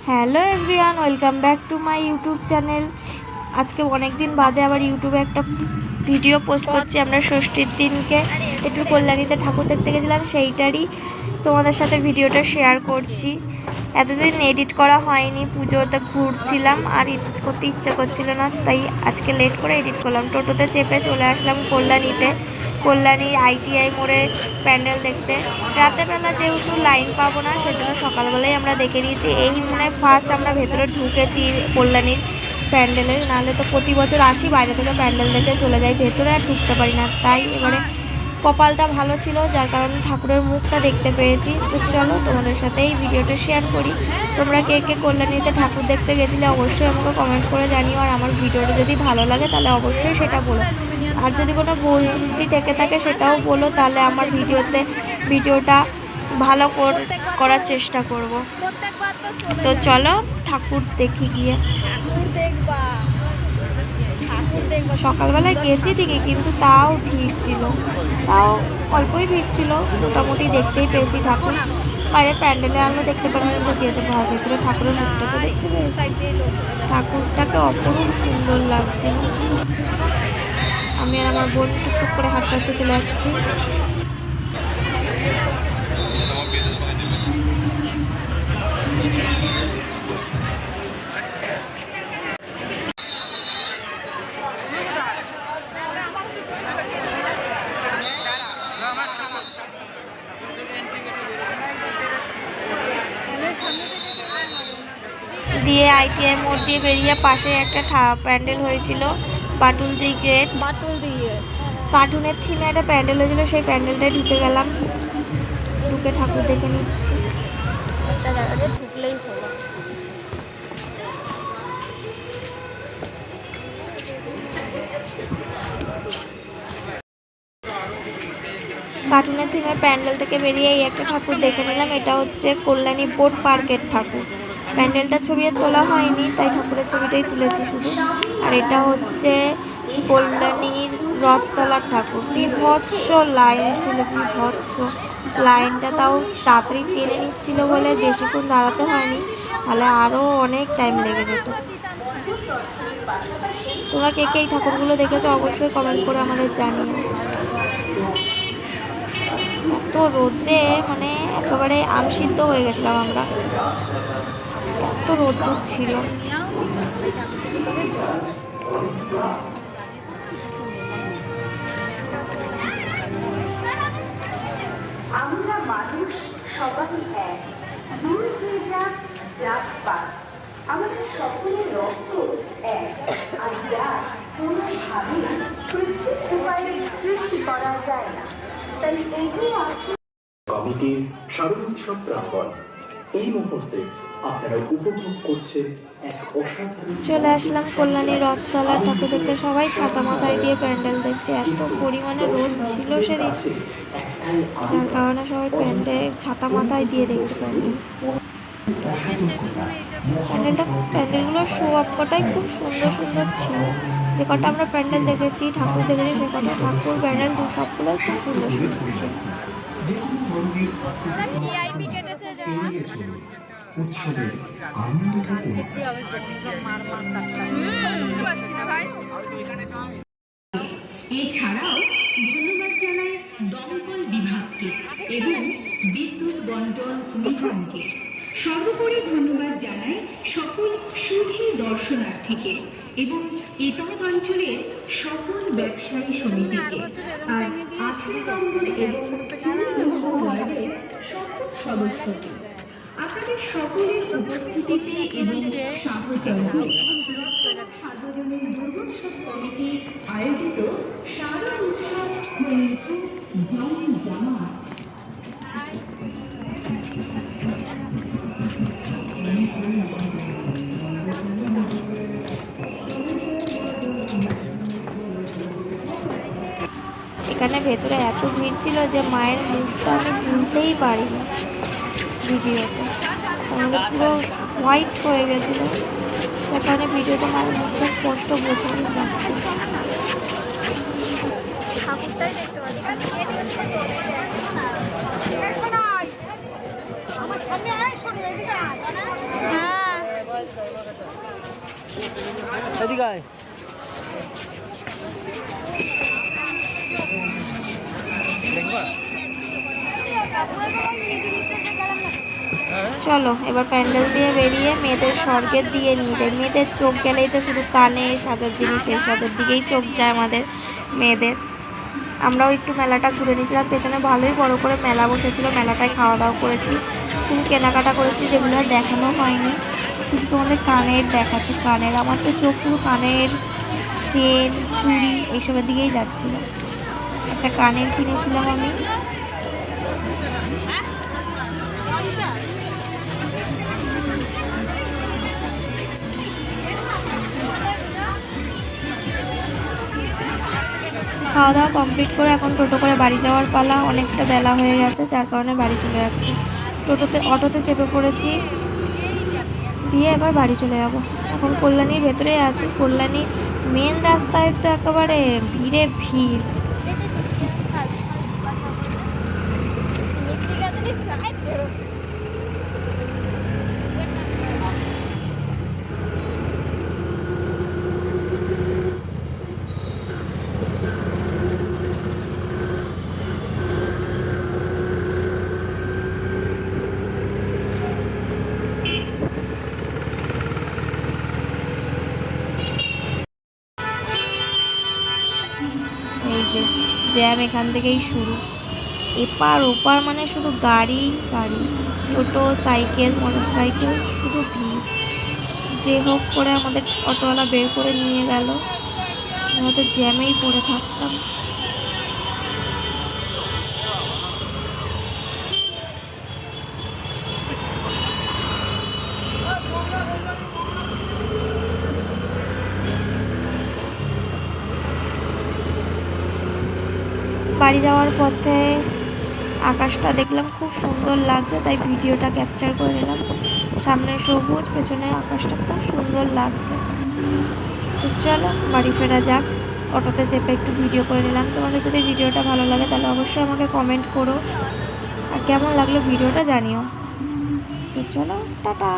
Hello everyone, welcome back to my YouTube channel. আজকে অনেক দিন বাদে আবার ইউটিউবে একটা ভিডিও পোস্ট করছি। আমরা ষষ্ঠীর দিনকে একটু কল্যাণীতে ঠাকুর দেখতে গেছিলাম, সেইটারই তোমাদের সাথে ভিডিওটা শেয়ার করছি। এতদিন এডিট করা হয়নি, পুজোতে ঘুরছিলাম আর এডিট করতে ইচ্ছা করছিল না, তাই আজকে লেট করে এডিট করলাম। টোটোতে চেপে চলে আসলাম কল্যাণীতে, কল্যাণী ITI মোড়ে প্যান্ডেল দেখতে। রাতেরবেলা যেহেতু লাইন পাবো না, সেজন্য সকালবেলায় আমরা দেখে নিয়েছি। এই ফার্স্ট আমরা ভেতরে ঢুকেছি কল্যাণীর প্যান্ডেলের, নাহলে তো প্রতি বছর আসি বাইরে থেকে প্যান্ডেল দেখে চলে যাই, ভেতরে আর ঢুকতে পারি না। তাই এবারে কপালটা ভালো ছিল, যার কারণে ঠাকুরের মুখটা দেখতে পেয়েছি। তো চলো তোমাদের সাথে এই ভিডিওটা শেয়ার করি। তোমরা কে কে কল্যাণীতে ঠাকুর দেখতে গেছিলে অবশ্যই আমাকে কমেন্ট করে জানিও। আর আমার ভিডিওটা যদি ভালো লাগে তাহলে অবশ্যই সেটা বলো, আর যদি কোনো ভুল ত্রুটি থেকে থাকে সেটাও বলো, তাহলে আমার ভিডিওটা ভালো করার চেষ্টা করব। তো চলো ঠাকুর দেখি গিয়ে। সকালবেলায় গেছি ঠিকই, কিন্তু তাও ভিড় ছিল, তাও অল্পই ভিড় ছিল, মোটামুটি দেখতেই পেয়েছি ঠাকুর। বাইরে প্যান্ডেলে আমরা দেখতে পারি না, গিয়েছে ভেতরে ঠাকুরের মুখটা তো দেখতে পেয়েছি। ঠাকুরটাকে অপরূপ সুন্দর লাগছে। আমি আর আমার বোন টুকটুক করে হাঁটতে হাঁটতে চলে যাচ্ছি। দিয়ে ITI মোড় দিয়ে বেরিয়ে পাশে একটা প্যান্ডেল হয়েছিল, বাটুল দি গ্রেট, কার্টুনের থিমে একটা প্যান্ডেল হয়েছিল, সেই প্যান্ডেলটায় ঢুকে গেলাম। ঢুকে ঠাকুর দেখে নিচ্ছি। কার্টুনের থিমে প্যান্ডেল থেকে বেরিয়ে এই একটা ঠাকুর দেখে নিলাম। এটা হচ্ছে কল্যাণী বোট পার্কের ঠাকুর। প্যান্ডেলটার ছবি আর তোলা হয়নি, তাই ঠাকুরের ছবিটাই তুলেছি শুধু। আর এটা হচ্ছে কল্যাণীর রথতলার ঠাকুর। বিভৎস লাইন ছিল, বিভৎস লাইনটা, তাও তাড়াতাড়ি টেনে নিচ্ছিল বলে বেশিক্ষণ দাঁড়াতে হয়নি, তাহলে আরও অনেক টাইম লেগে যেত। তোমরা কে কে এই ঠাকুরগুলো দেখেছো অবশ্যই কমেন্ট করে আমাদের জানিও। এত রোদ্রে মানে একেবারে আমসিদ্ধ হয়ে গেছিলাম আমরা, এত রোদ্দুর ছিল। আমরা মানুষ সবাই এক, দূর হয়ে যাক জাতপাত, আমাদের সকলের রক্ত এক, আর যার কোনোভাবে কৃত্রিম উপায়ে সৃষ্টি করা যায় না। তাই এগিয়ে আসছে কমিটির সার্বজনীন প্রাঙ্গণ। এই মুহূর্তে আপনারা উপভোগ করছেন এক অসাধারণ। চলে আসলাম কল্যাণী রথতলার ঠাকুর দেখতে। সবাই ছাতা মাথায় দিয়ে প্যান্ডেল দেখছে, এত পরিমাণে রোদ ছিল সেদিন, যার কারণে সবাই ছাতা মাথায় দিয়ে দেখছে প্যান্ডেলগুলো শো আপ কটাই খুব সুন্দর সুন্দর ছিল। যে কটা আমরা প্যান্ডেল দেখেছি, ঠাকুর দেখেছি, সে কটা ঠাকুর প্যান্ডেল সবগুলোই খুব সুন্দর সুন্দর ছিল। এছাড়াও ধন্যবাদ জানাই দমকল বিভাগকে এবং বিদ্যুৎ বন্টন নিগমকে। সর্বোপরি ধন্যবাদ জানাই সকল সুধী দর্শনার্থীকে এবং এতদ অঞ্চলের সকল ব্যবসায়ী সমিতিকে, আর 18 নম্বর এবং 3 নম্বর ওয়ার্ডের সকল সদস্যকে। আপনাদের সকলের উপস্থিতিতে এবং সাহচর্যে সার্বজনীন দুর্গোৎসব কমিটি আয়োজিত শারদ উৎসব জয় জামা। এখানে ভেতরে এত ভিড় ছিল যে মায়ের মুখটা আমি তুলতেই পারিনি ভিডিওতে, তাহলে পুরো হোয়াইট হয়ে গেছিলো, তার কারণে ভিডিওতে মায়ের মুখটা স্পষ্ট বোঝানো যাচ্ছে। ঠাকুরটাই দেখতে পাচ্ছি। হ্যাঁ এদিকে আয়। চলো এবার প্যান্ডেল দিয়ে বেরিয়ে মেয়েদের স্বর্গের দিয়ে নিয়ে যাই। মেয়েদের চোখ গেলেই তো শুধু কানে সাজার জিনিস এইসবের দিকেই চোখ যায় আমাদের মেয়েদের। আমরাও একটু মেলাটা ঘুরে নিয়েছিলাম, পেছনে ভালোই বড় করে মেলা বসেছিল, মেলাটায় খাওয়া দাওয়া করেছি, খুব কেনাকাটা করেছি, যেগুলো দেখানো হয়নি, শুধু তোমাদের কানের দেখাচ্ছি। কানের আমার তো চোখ শুধু কানের চেন চুড়ি এইসবের দিকেই যাচ্ছিল। একটা কানের কিনেছিলাম আমি। খাওয়া দাওয়া কমপ্লিট করে এখন টোটো করে বাড়ি যাওয়ার পালা। অনেকটা বেলা হয়ে গেছে, যার কারণে বাড়ি চলে যাচ্ছি। অটোতে চেপে পড়েছি, দিয়ে এবার বাড়ি চলে যাব। এখন কল্যাণীর ভেতরে আছি। কল্যাণী মেন রাস্তায় তো একেবারে ভিড়ে ভিড়। এই যে জ্যাম এখান থেকেই শুরু, এপার ওপার মানে শুধু গাড়ি গাড়ি, টোটো সাইকেল মোটর সাইকেল, শুধু ভিড়। যে হোক করে আমাদের অটোওয়ালা বের করে নিয়ে গেল, হয়তো জ্যামেই পড়ে থাকতাম। বাড়ি যাওয়ার পথে আকাশটা দেখলাম খুব সুন্দর লাগছে, তাই ভিডিওটা ক্যাপচার করে নিলাম। সামনে সবুজ, পেছনে আকাশটা খুব সুন্দর লাগছে। তো চলো বাড়ি ফেরা যাক। অটোতে চেপে একটু ভিডিও করে নিলাম। তোমাদের যদি ভিডিওটা ভালো লাগে তাহলে অবশ্যই আমাকে কমেন্ট করো, আর কেমন লাগলো ভিডিওটা জানিও। তো চলো টাটা।